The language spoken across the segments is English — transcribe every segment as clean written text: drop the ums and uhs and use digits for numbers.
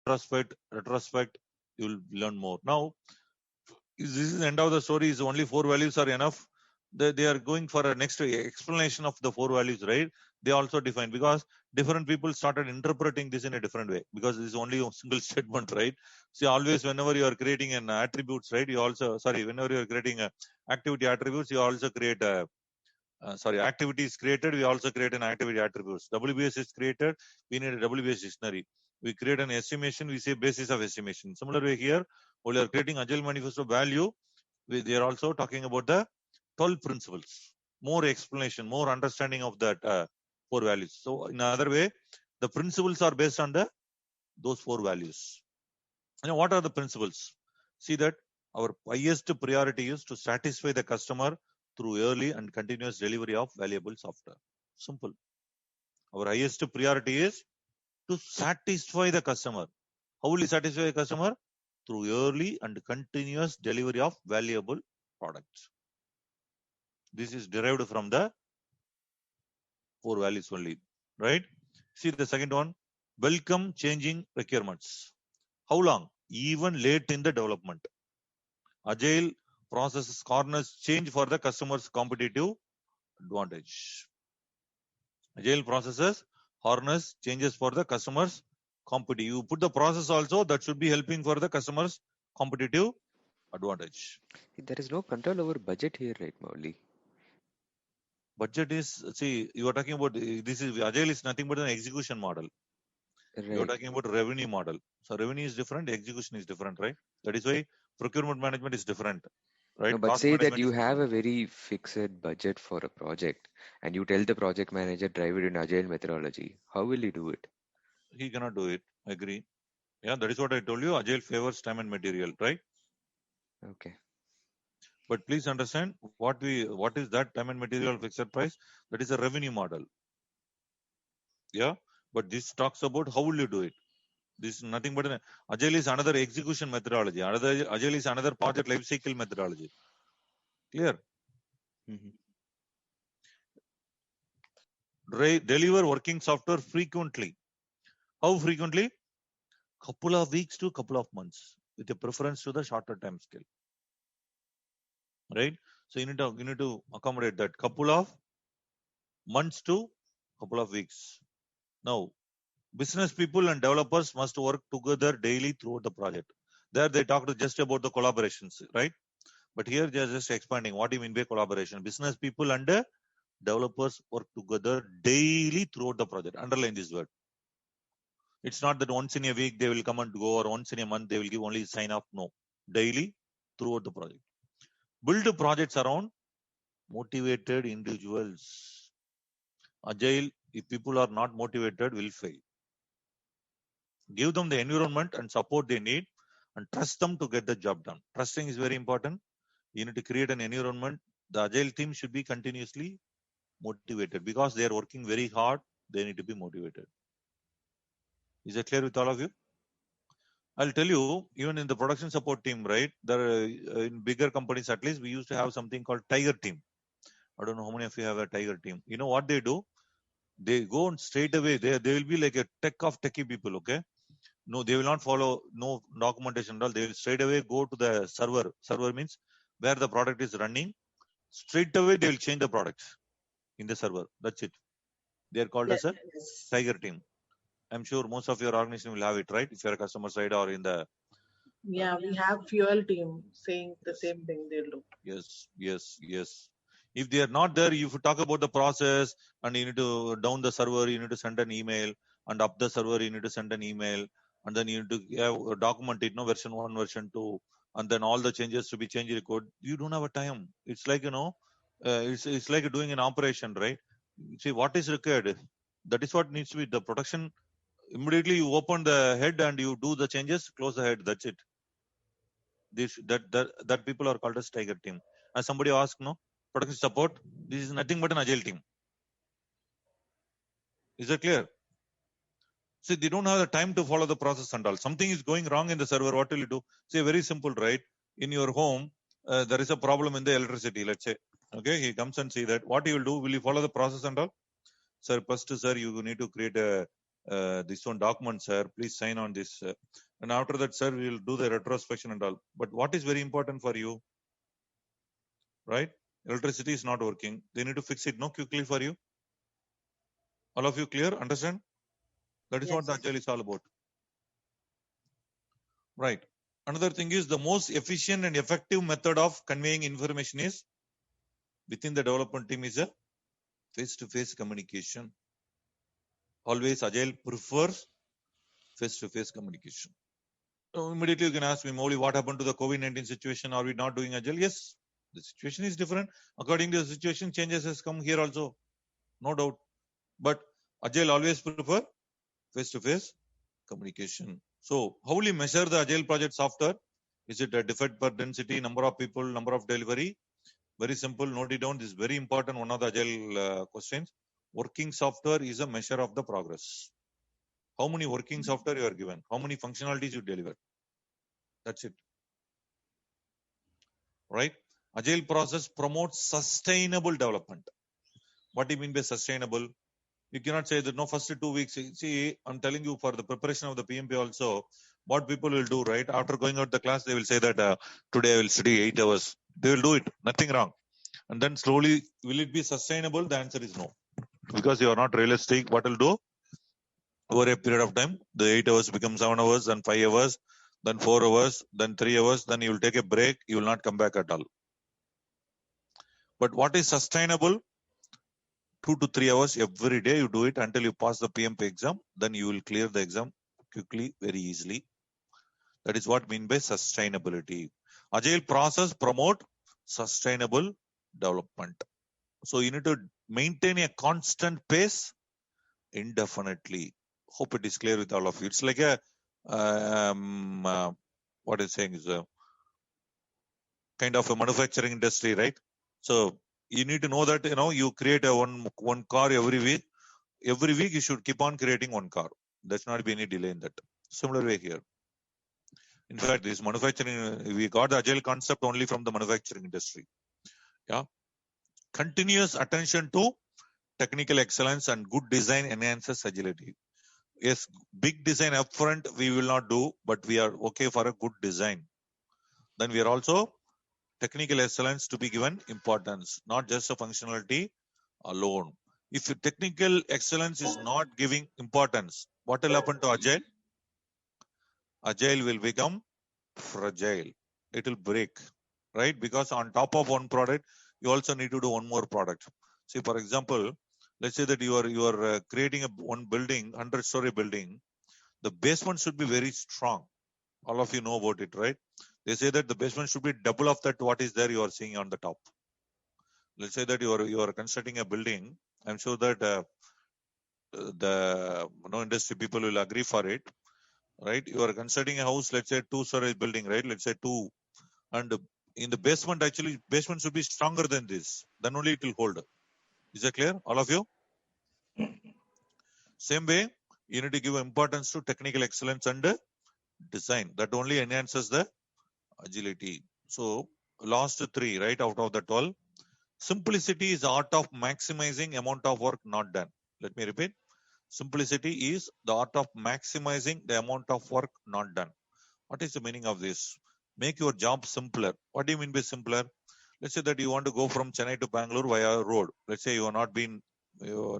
retrospect, you will learn more. Now, this is the end of the story. Is only 4 values are enough? They are going for a next explanation of the 4 values, right? They also define, because different people started interpreting this in a different way, because this is only a single statement, right? See, always whenever you are creating an attributes, right, whenever you are creating a activity attributes, you also create a activity is created, we also create an activity attributes. WBS is created, we need a WBS dictionary. We create an estimation, we say basis of estimation. Similar way here, while you are creating Agile Manifesto value, they are also talking about the 12 principles, more explanation, more understanding of that 4 values. So in another way, the principles are based on those 4 values. What are the principles? See that our highest priority is to satisfy the customer through early and continuous delivery of valuable software. Simple. Our highest priority is to satisfy the customer. How will you satisfy the customer? Through early and continuous delivery of valuable products. This is derived from the 4 values only, right? See the second one, welcome changing requirements. How long? Even late in the development. Agile processes corners change for the customer's competitive advantage. Agile processes harness changes for the customer's competitive. You put the process also that should be helping for the customer's competitive advantage. There is no control over budget here, right, Mauli? Budget is, see, you are talking about, this is Agile is nothing but an execution model. You are Right. talking about revenue model. So revenue is different, execution is different, right? That is why procurement management is different, right? No, but Cost say that management you is have different. a very fixed budget for a project and you tell the project manager drive it in agile methodology. How will he do it? He cannot do it. Agree. Yeah, that is what I told you. Agile favors time and material, right? Okay. But please understand what is that time and material fixed price? That is a revenue model. Yeah. But this talks about how will you do it. This is nothing but Agile is another execution methodology. Agile is another project life cycle methodology. Clear? Hmm. Deliver working software frequently. How frequently? Couple of weeks to couple of months, with a preference to the shorter time scale. Right? So you need to accommodate that couple of months to couple of weeks. Now, business people and developers must work together daily throughout the project. There they talked just about the collaborations, right? But here they are just expanding what do you mean by collaboration. Business people and developers work together daily throughout the project. Underline this word. It's not that once in a week they will come and go, or once in a month they will give only sign off. No, daily throughout the project. Build projects around motivated individuals. Agile, if people are not motivated, will fail. Give them the environment and support they need, and trust them to get the job done. Trusting is very important. You need to create an environment. The Agile team should be continuously motivated, because they are working very hard. They need to be motivated. Is that clear with all of you? I'll tell you, even in the production support team, right? There, in bigger companies at least, we used to have something called Tiger team. I don't know how many of you have a Tiger team. You know what they do? They go and straight away. They will be like a techie people. Okay, no, they will not follow no documentation at all. They will straight away go to the server. Server means where the product is running. Straight away they will change the products in the server. That's it. They are called Yes, as a yes. Tiger team. I'm sure most of your organization will have it, right? If you're a customer side or in the Yeah, we have fuel team saying the yes, same thing they'll do. yes. If they are not there, if you talk about the process and you need to down the server, you need to send an email, and up the server, you need to send an email, and then you need to document it, version 1, version 2, and then all the changes to be changed in the code. You don't have a time. It's like, it's like doing an operation, right? See what is required. That is what needs to be the production. Immediately you open the head and you do the changes, close the head. That's it. That people are called as Tiger team. As somebody asked, no, production support, this is nothing but an Agile team. Is that clear? See, they don't have the time to follow the process and all. Something is going wrong in the server. What will you do? See, very simple, right? In your home, there is a problem in the electricity, let's say. Okay, he comes and see that. What you will do? Will you follow the process and all? Sir, first, sir, you need to create a this one document, sir. Please sign on this. And after that, sir, we will do the retrospection and all. But what is very important for you, right? Electricity is not working. They need to fix it, no, quickly for you. All of you clear? Understand? That is what the Yes. Agile is all about. Right. Another thing is the most efficient and effective method of conveying information is within the development team is a face-to-face communication. Always Agile prefers face-to-face communication. So immediately you can ask me, Moli, what happened to the COVID-19 situation? Are we not doing Agile? Yes, the situation is different. According to the situation, changes has come here also, no doubt. But Agile always prefer face-to-face communication. So how will you measure the Agile project software? Is it a defect per density, number of people, number of delivery? Very simple, note it down. This is very important, one of the Agile questions. Working software is a measure of the progress. How many working software you are given? How many functionalities you deliver? That's it. Right? Agile process promotes sustainable development. What do you mean by sustainable? You cannot say that no, first 2 weeks. See, I'm telling you, for the preparation of the PMP also, what people will do, right? After going out the class, they will say that today I will study 8 hours. They will do it. Nothing wrong. And then slowly, will it be sustainable? The answer is no. Because you are not realistic. What will do? Over a period of time, the 8 hours become 7 hours, then 5 hours, then 4 hours, then 3 hours, then you will take a break. You will not come back at all. But what is sustainable? 2 to 3 hours every day you do it until you pass the PMP exam. Then you will clear the exam quickly, very easily. That is what I mean by sustainability. Agile process promote sustainable development. So you need to maintain a constant pace indefinitely. Hope it is clear with all of you. It's like a what is saying is a kind of a manufacturing industry, right? So you need to know that you create a one car every week. Every week you should keep on creating one car. There should not be any delay in that. Similar way here. In fact, this manufacturing, we got the Agile concept only from the manufacturing industry. Yeah. Continuous attention to technical excellence and good design enhances agility. Yes, big design upfront we will not do, but we are okay for a good design. Then we are also technical excellence to be given importance, not just a functionality alone. If technical excellence is not giving importance, what will happen to Agile? Agile will become fragile. It will break, right? Because on top of one product, you also need to do one more product. See, for example, let's say that you are creating one building, 100-story building. The basement should be very strong. All of you know about it, right? They say that the basement should be double of that what is there you are seeing on the top. Let's say that you are constructing a building. I'm sure that the industry people will agree for it, right? You are constructing a house, let's say 2-story building, right? Let's say 2, and in the basement, actually basement should be stronger than this. Then only it will hold. Is that clear, all of you? Same way, you need to give importance to technical excellence and design. That only enhances the agility. So last 3, right, out of the 12. Simplicity is the art of maximizing amount of work not done. Let me repeat. Simplicity is the art of maximizing the amount of work not done. What is the meaning of this? Make your job simpler. What do you mean by simpler? Let's say that you want to go from Chennai to Bangalore via road. Let's say you are not been, you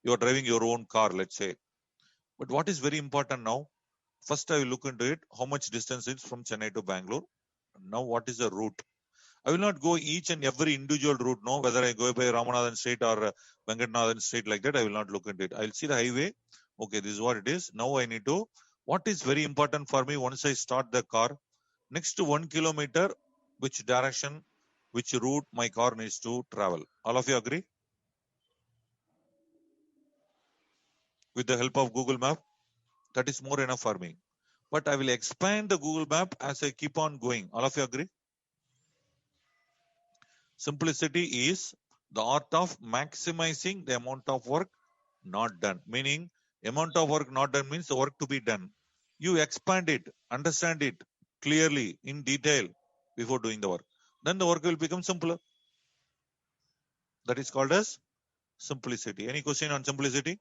are driving your own car, let's say. But what is very important now? First, I will look into it. How much distance is from Chennai to Bangalore? Now, what is the route? I will not go each and every individual route, no, whether I go by Ramanathan Street or Venkatnathan Street like that, I will not look into it. I'll see the highway. Okay, this is what it is. Now I need to, what is very important for me once I start the car, next to 1 kilometer, which direction, which route my car needs to travel. All of you agree? With the help of Google Map, that is more enough for me. But I will expand the Google Map as I keep on going. All of you agree? Simplicity is the art of maximizing the amount of work not done. Meaning, amount of work not done means the work to be done. You expand it, understand it clearly in detail before doing the work. Then the work will become simpler. That is called as simplicity. Any question on simplicity?